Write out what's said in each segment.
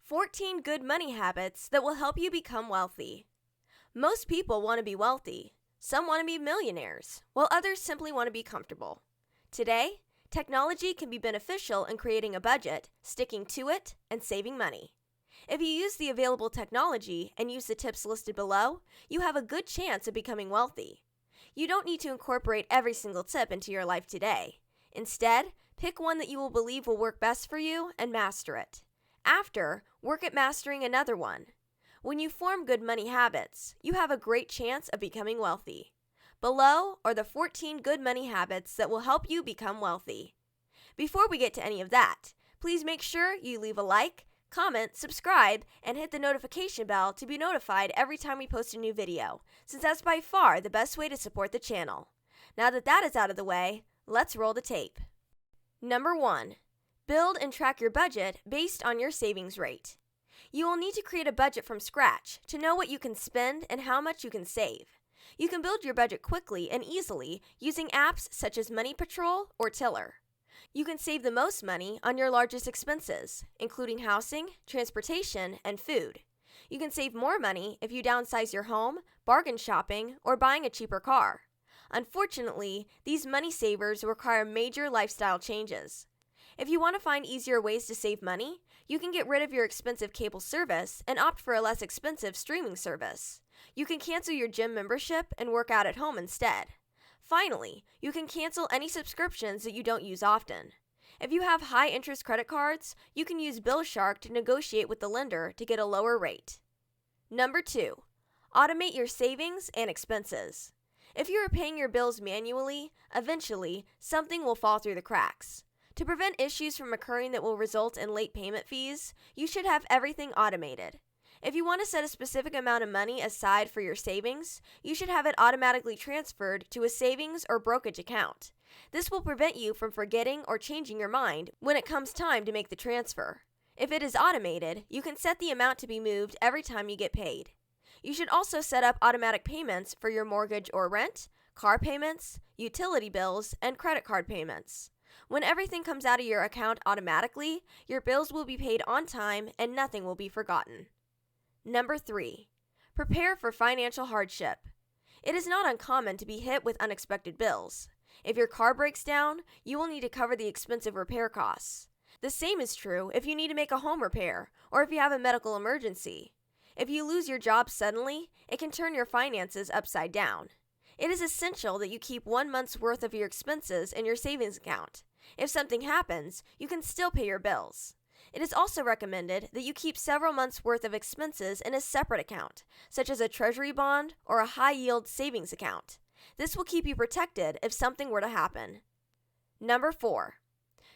14 good money habits that will help you become wealthy. Most people want to be wealthy. Some want to be millionaires, while others simply want to be comfortable. Today, technology can be beneficial in creating a budget, sticking to it, and saving money. If you use the available technology and use the tips listed below, you have a good chance of becoming wealthy. You don't need to incorporate every single tip into your life today. Instead, pick one that you will believe will work best for you and master it. After, work at mastering another one. When you form good money habits, you have a great chance of becoming wealthy. Below are the 14 good money habits that will help you become wealthy. Before we get to any of that, please make sure you leave a like, comment, subscribe, and hit the notification bell to be notified every time we post a new video, since that's by far the best way to support the channel. Now that that is out of the way, let's roll the tape. Number 1. Build and track your budget based on your savings rate. You will need to create a budget from scratch to know what you can spend and how much you can save. You can build your budget quickly and easily using apps such as Money Patrol or Tiller. You can save the most money on your largest expenses, including housing, transportation, and food. You can save more money if you downsize your home, bargain shopping, or buying a cheaper car. Unfortunately, these money savers require major lifestyle changes. If you want to find easier ways to save money, you can get rid of your expensive cable service and opt for a less expensive streaming service. You can cancel your gym membership and work out at home instead. Finally, you can cancel any subscriptions that you don't use often. If you have high-interest credit cards, you can use Bill Shark to negotiate with the lender to get a lower rate. Number 2. Automate your savings and expenses. If you are paying your bills manually, eventually, something will fall through the cracks. To prevent issues from occurring that will result in late payment fees, you should have everything automated. If you want to set a specific amount of money aside for your savings, you should have it automatically transferred to a savings or brokerage account. This will prevent you from forgetting or changing your mind when it comes time to make the transfer. If it is automated, you can set the amount to be moved every time you get paid. You should also set up automatic payments for your mortgage or rent, car payments, utility bills, and credit card payments. When everything comes out of your account automatically, your bills will be paid on time and nothing will be forgotten. Number 3. Prepare for financial hardship. It is not uncommon to be hit with unexpected bills. If your car breaks down, you will need to cover the expensive repair costs. The same is true if you need to make a home repair or if you have a medical emergency. If you lose your job suddenly, it can turn your finances upside down. It is essential that you keep 1 month's worth of your expenses in your savings account. If something happens, you can still pay your bills. It is also recommended that you keep several months' worth of expenses in a separate account, such as a treasury bond or a high-yield savings account. This will keep you protected if something were to happen. Number 4.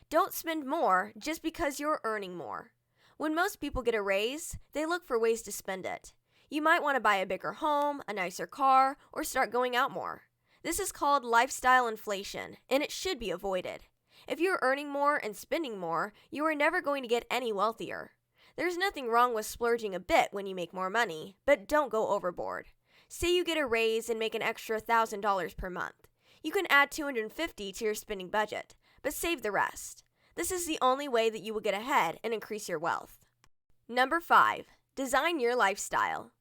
Don't spend more just because you're earning more. When most people get a raise, they look for ways to spend it. You might want to buy a bigger home, a nicer car, or start going out more. This is called lifestyle inflation, and it should be avoided. If you're earning more and spending more, you are never going to get any wealthier. There's nothing wrong with splurging a bit when you make more money, but don't go overboard. Say you get a raise and make an extra $1,000 per month. You can add $250 to your spending budget, but save the rest. This is the only way that you will get ahead and increase your wealth. Number 5. Design your lifestyle.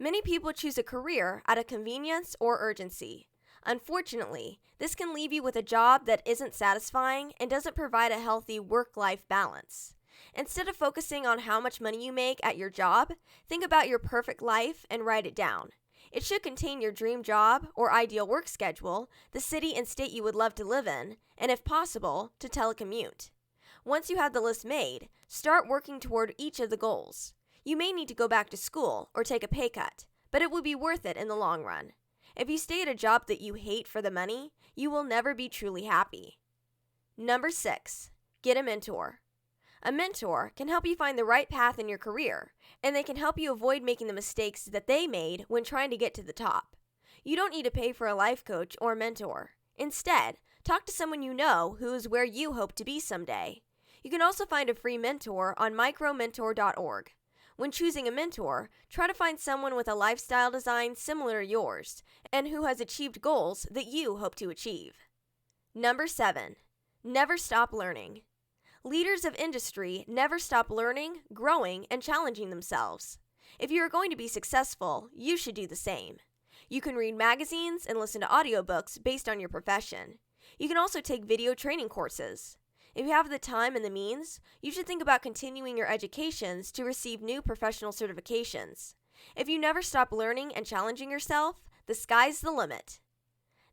Many people choose a career out of convenience or urgency. Unfortunately, this can leave you with a job that isn't satisfying and doesn't provide a healthy work-life balance. Instead of focusing on how much money you make at your job, think about your perfect life and write it down. It should contain your dream job or ideal work schedule, the city and state you would love to live in, and if possible, to telecommute. Once you have the list made, start working toward each of the goals. You may need to go back to school or take a pay cut, but it will be worth it in the long run. If you stay at a job that you hate for the money, you will never be truly happy. Number 6. Get a mentor. A mentor can help you find the right path in your career, and they can help you avoid making the mistakes that they made when trying to get to the top. You don't need to pay for a life coach or mentor. Instead, talk to someone you know who is where you hope to be someday. You can also find a free mentor on micromentor.org. When choosing a mentor, try to find someone with a lifestyle design similar to yours and who has achieved goals that you hope to achieve. Number 7. Never stop learning. Leaders of industry never stop learning, growing, and challenging themselves. If you are going to be successful, you should do the same. You can read magazines and listen to audiobooks based on your profession. You can also take video training courses. If you have the time and the means, you should think about continuing your educations to receive new professional certifications. If you never stop learning and challenging yourself, the sky's the limit.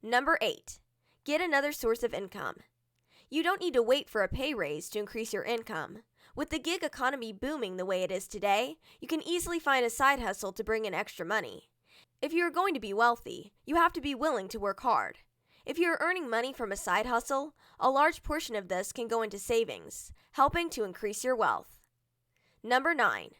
Number 8. Get another source of income. You don't need to wait for a pay raise to increase your income. With the gig economy booming the way it is today, you can easily find a side hustle to bring in extra money. If you are going to be wealthy, you have to be willing to work hard. If you are earning money from a side hustle, a large portion of this can go into savings, helping to increase your wealth. Number 9.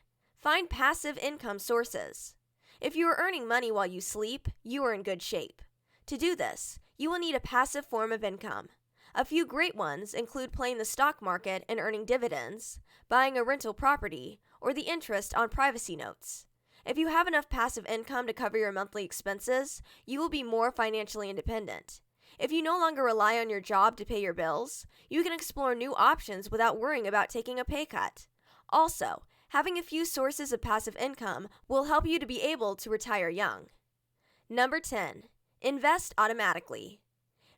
Find passive income sources. If you are earning money while you sleep, you are in good shape. To do this, you will need a passive form of income. A few great ones include playing the stock market and earning dividends, buying a rental property, or the interest on privacy notes. If you have enough passive income to cover your monthly expenses, you will be more financially independent. If you no longer rely on your job to pay your bills, you can explore new options without worrying about taking a pay cut. Also, having a few sources of passive income will help you to be able to retire young. Number 10. Invest automatically.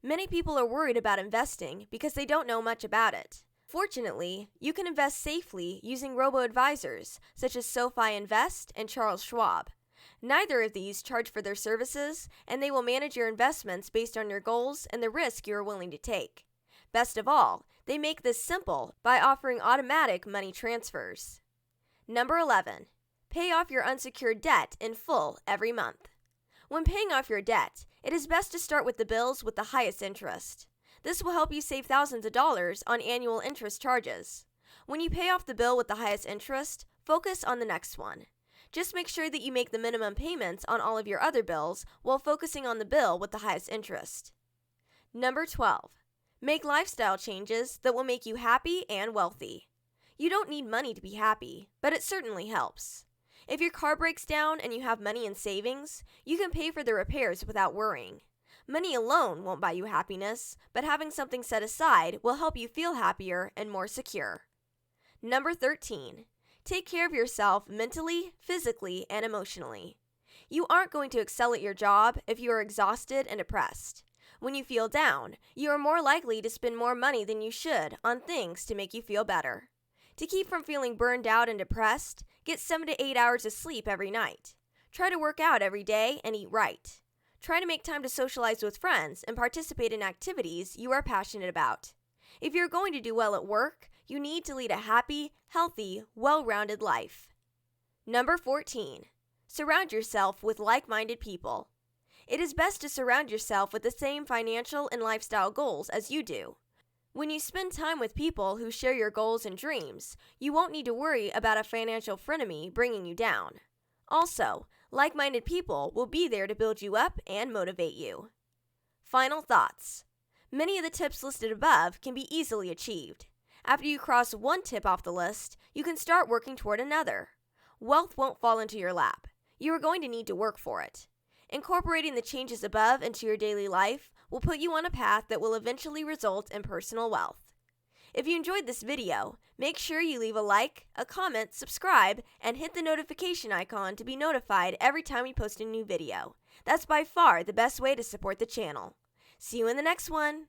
Many people are worried about investing because they don't know much about it. Fortunately, you can invest safely using robo-advisors such as SoFi Invest and Charles Schwab. Neither of these charge for their services, and they will manage your investments based on your goals and the risk you are willing to take. Best of all, they make this simple by offering automatic money transfers. Number 11. Pay off your unsecured debt in full every month. When paying off your debt, it is best to start with the bills with the highest interest. This will help you save thousands of dollars on annual interest charges. When you pay off the bill with the highest interest, focus on the next one. Just make sure that you make the minimum payments on all of your other bills while focusing on the bill with the highest interest. Number 12. Make lifestyle changes that will make you happy and wealthy. You don't need money to be happy, but it certainly helps. If your car breaks down and you have money in savings, you can pay for the repairs without worrying. Money alone won't buy you happiness, but having something set aside will help you feel happier and more secure. Number 13. Take care of yourself mentally, physically, and emotionally. You aren't going to excel at your job if you are exhausted and depressed. When you feel down, you are more likely to spend more money than you should on things to make you feel better. To keep from feeling burned out and depressed, get 7 to 8 hours of sleep every night. Try to work out every day and eat right. Try to make time to socialize with friends and participate in activities you are passionate about. If you're going to do well at work, you need to lead a happy, healthy, well-rounded life. Number 14. Surround yourself with like-minded people. It is best to surround yourself with the same financial and lifestyle goals as you do. When you spend time with people who share your goals and dreams, you won't need to worry about a financial frenemy bringing you down. Also, like-minded people will be there to build you up and motivate you. Final thoughts. Many of the tips listed above can be easily achieved. After you cross one tip off the list, you can start working toward another. Wealth won't fall into your lap. You are going to need to work for it. Incorporating the changes above into your daily life will put you on a path that will eventually result in personal wealth. If you enjoyed this video, make sure you leave a like, a comment, subscribe, and hit the notification icon to be notified every time we post a new video. That's by far the best way to support the channel. See you in the next one!